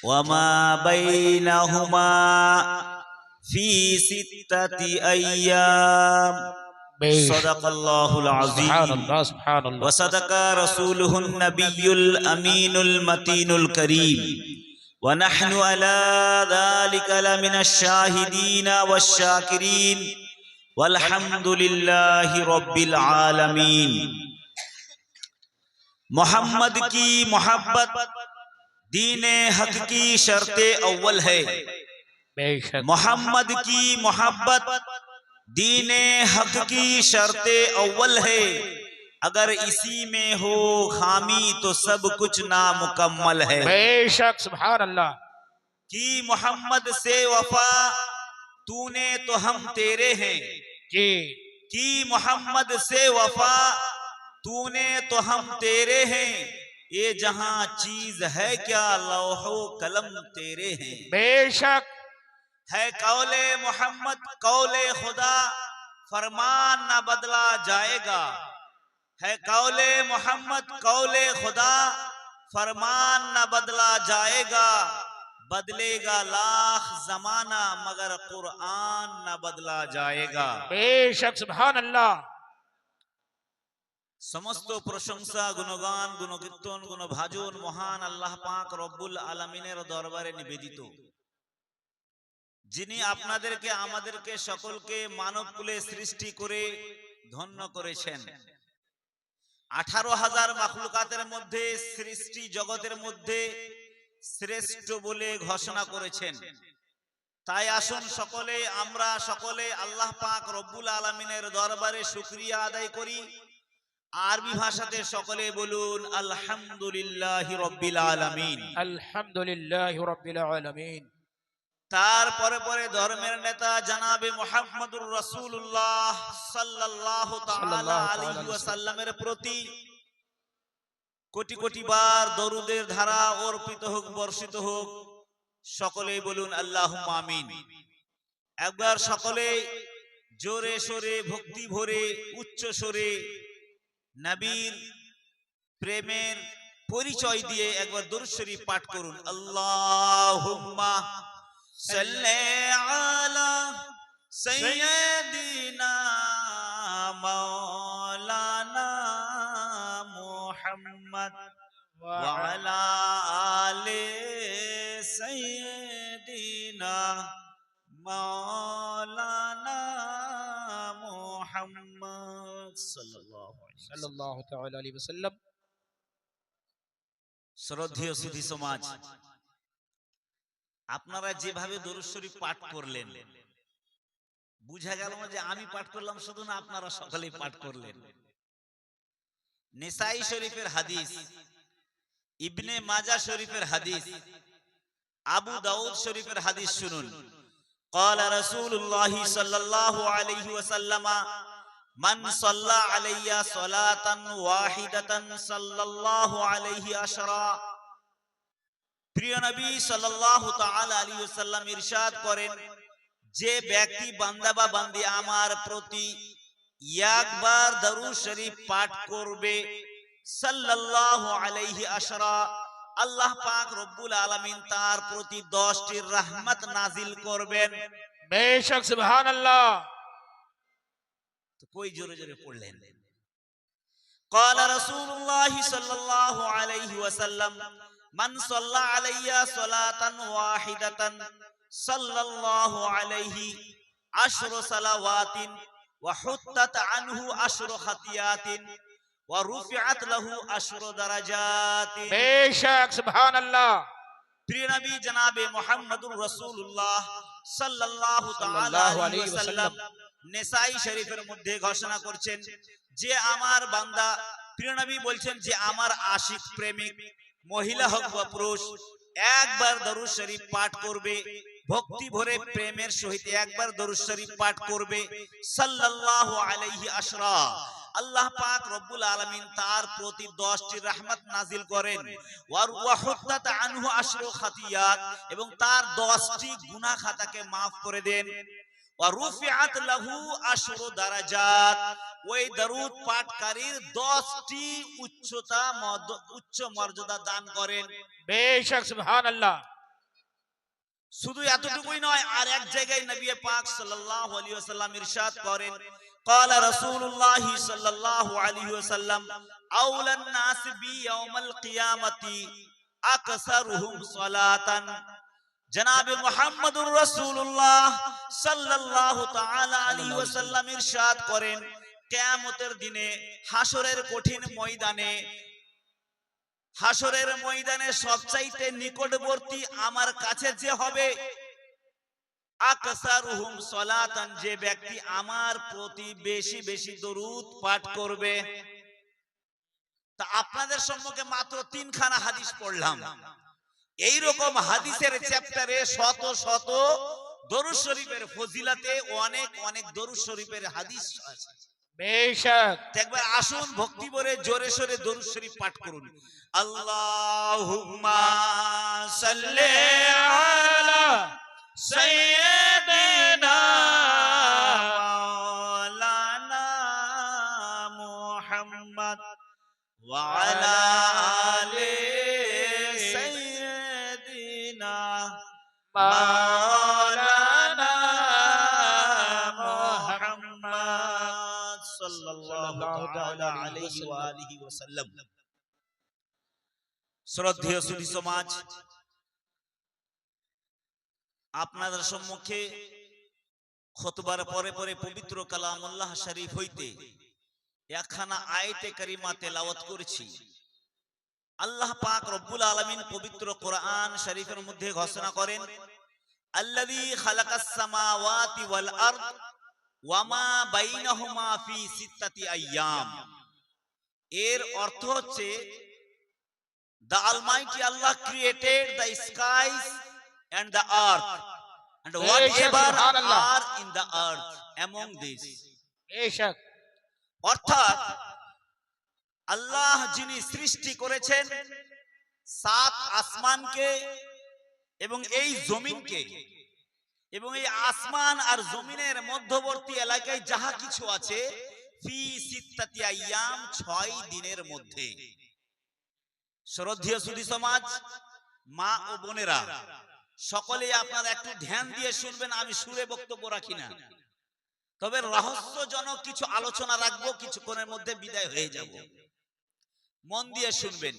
وما بينهما في 6 أيام صدق الله العظيم وصدق رسوله النبي الأمين المتين الكريم ونحن على ذلك لمن الشاهدين والشاكرين والحمد لله رب العالمين मोहम्मद की मोहब्बत दीन हक की शर्त अव्वल है। मोहम्मद की मोहब्बत दीन हक की शर्त अव्वल है। अगर इसी में हो खामी तो सब कुछ नामुकम्मल है। बेशक सुभान अल्लाह। कि मोहम्मद से वफा तूने तो हम तेरे हैं जी। कि मोहम्मद से वफा तूने तो हम तेरे हैं। ये जहां चीज है क्या लौहो कलम तेरे हैं। बेशक है कौले मोहम्मद कौले खुदा फरमान न बदला जाएगा। है कौले मोहम्मद कौले खुदा फरमान न बदला जाएगा। बदलेगा लाख जमाना मगर कुरान न बदला जाएगा। बेशक सुभान अल्लाह। समस्त प्रशंसा गुणगान गुणकीर्तन गुणभाजन महान আল্লাহ পাক রব্বুল আলামিনের দরবারে নিবেদিত, যিনি আপনাদেরকে আমাদেরকে সকলকে মানব কুলে সৃষ্টি করে ধন্য করেছেন। 18,000 মাখলুকাতের মধ্যে সৃষ্টি জগতের মধ্যে শ্রেষ্ঠ বলে ঘোষণা করেছেন। তাই আসুন সকলে আমরা সকলে আল্লাহ পাক রব্বুল আলামিনের দরবারে শুকরিয়া আদায় করি। আরবি ভাষাতে সকলে বলুন আলহামদুলিল্লাহি রাব্বিল আলামিন। আলহামদুলিল্লাহি রাব্বিল আলামিন। তারপরে পরে ধর্মের নেতা জনাবে মুহাম্মদুর রাসূলুল্লাহ সাল্লাল্লাহু তাআলা আলাইহি ওয়াসাল্লামের প্রতি কোটি কোটি বার দরুদের ধারা অর্পিত হোক বর্ষিত হোক। সকলে বলুন আল্লাহুম্মা আমিন। একবার সকলে জোরে সোরে ভক্তি ভরে উচ্চ স্বরে নবীর প্রেমের পরিচয় দিয়ে একবার দরুদ শরীফ পাঠ করুন। আল্লাহুম্মা সাল্লি আলা সাইয়্যিদিনা মাওলানা মুহাম্মদ ওয়া আলা আলি সাইয়্যিদিনা মাওলানা মুহাম্মদ সাল্লাল্লাহু তাআলা আলাইহি ওয়াসাল্লাম। শ্রদ্ধেয় সুধী সমাজ, আপনারা যেভাবে দরুদ শরীফ পাঠ করলেন বুঝা গেল না যে আমি পাঠ করলাম শুধু, না আপনারা সকলেই পাঠ করলেন। নিসাই শরীফের হাদিস, ইবনে মাজাহ শরীফের হাদিস, আবু দাউদ শরীফের হাদিস শুনুন। قال رسول الله صلى الله عليه وسلم من صلى علي صلاة واحدة صلى الله عليه عشرا। প্রিয় নবী সাল্লাল্লাহু তাআলা আলাইহি ওয়াসাল্লাম ইরশাদ করেন, যে ব্যক্তি বান্দা বা বান্দি আমার প্রতি একবার দরুদ শরীফ পাঠ করবে সাল্লাল্লাহু আলাইহি আশরা, আল্লাহ পাক রব্বুল আলামিন তার প্রতি 10টি রহমত নাজিল করবেন। বেশক সুবহানাল্লাহ। তো কই জোরে জোরে পড়লেন। قال رسول الله صلى الله عليه وسلم من صلى علي صلاة واحدة صلى الله عليه 10 صلوات وحطت عنه 10 خطيئات ورفعت له 10 درجات। বেশক সুবহানাল্লাহ। প্রিয় নবী জনাবে মুহাম্মদুর রাসূলুল্লাহ সাল্লাল্লাহু তাআলা আলাইহি ওয়াসাল্লাম নিসাই শরীফের মধ্যে ঘোষণা করছেন, যে আমার বান্দা, প্রিয় নবী বলছেন যে আমার আশিক প্রেমিক মহিলা হোক বা পুরুষ একবার দরুদ শরীফ পাঠ করবে, ভক্তি ভরে প্রেমের সহিত একবার দরুদ শরীফ পাঠ করবে সাল্লাল্লাহু আলাইহি আশরা, আল্লাহ পাক রব্বুল আলামিন তার প্রতি 10টি রহমত নাজিল করেন। ওয়া হুত্তাত আনহু 10 খাতিয়াত, এবং তার 10টি গুনাহ খাতাকে maaf করে দেন। ওয়া রুফিআত লাহু 10 দারাজাত, ওই দরুদ পাঠকারীর 10টি উচ্চ মর্যাদা দান করেন। বেশক সুবহানাল্লাহ। শুধু এতটুকুই নয়, আর এক জায়গায় নবী পাক সাল্লাল্লাহু আলাইহি ওয়াসাল্লাম ইরশাদ করেন, قال رسول الله صلى الله عليه وسلم اولى الناس بي يوم القيامه اكثرهم صلاه। জনাবে মুহাম্মদুর রাসূলুল্লাহ সাল্লাল্লাহু তাআলা আলাইহি ওয়াসাল্লাম ইরশাদ করেন, কিয়ামতের দিনে হাসরের কঠিন ময়দানে, হাসরের ময়দানে সবচাইতে নিকটবর্তী আমার কাছে যে হবে, আকসারুহুম সালাতান, যে ব্যক্তি আমার প্রতি বেশি বেশি দরুদ পাঠ করবে। তা আপনাদের সম্মুখে মাত্র 3 খানা হাদিস পড়লাম। এই রকম হাদিসের চ্যাপ্টারে শত শত দরুদ শরীফের ফজিলতে অনেক অনেক দরুদ শরীফের হাদিস আছে। बेशक একবার আসুন ভক্তি ভরে জোরে সোরে দরুদ শরীফ পাঠ করুন। আল্লাহুম্মা সাল্লি আলা সাইয়্যিদিনা মাওলানা মুহাম্মদ ওয়া আলা আলি সাইয়্যিদিনা মাওলানা মুহাম্মদ সাল্লাল্লাহু তাআলা আলাইহি ওয়া আলিহি ওয়াসাল্লাম। শ্রদ্ধেয় সুধী সমাজ, আপনাদের সম্মুখে খুতবার পরে পরে পবিত্র কালামুল্লাহ শরীফ হইতে একখানা আয়াতে কারিমা তেলাওয়াত করেছি। আল্লাহ পাক রব্বুল আলামিন পবিত্র কোরআন শরীফের মধ্যে ঘোষণা করেন, আল্লাযী খালাকাস সামাওয়াতি ওয়াল আরদ ওয়া মা বাইনাহুমা ফি সিত্তাতি আইয়াম। এর অর্থ হচ্ছে, the Almighty Allah created the skies and the earth and whatever are in the earth among these। बेशक অর্থাৎ আল্লাহ যিনি সৃষ্টি করেছেন 7 আসমানকে এবং এই জমিনকে, এবং এই আসমান আর জমিনের মধ্যবর্তী এলাকায় যাহা কিছু আছে, ফি সিত্তাতি আইয়াম 6 দিনের মধ্যে। শ্রদ্ধেয় সুধী সমাজ, মা ও বোনেরা, সকলেই আপনারা একটু ধ্যান দিয়ে শুনবেন। আমি সুরে বক্তব্য রাখি না, তবে রহস্যজনক কিছু আলোচনা রাখবো, কিছুক্ষণের মধ্যে বিদায় হয়ে যাব। মন দিয়ে শুনবেন।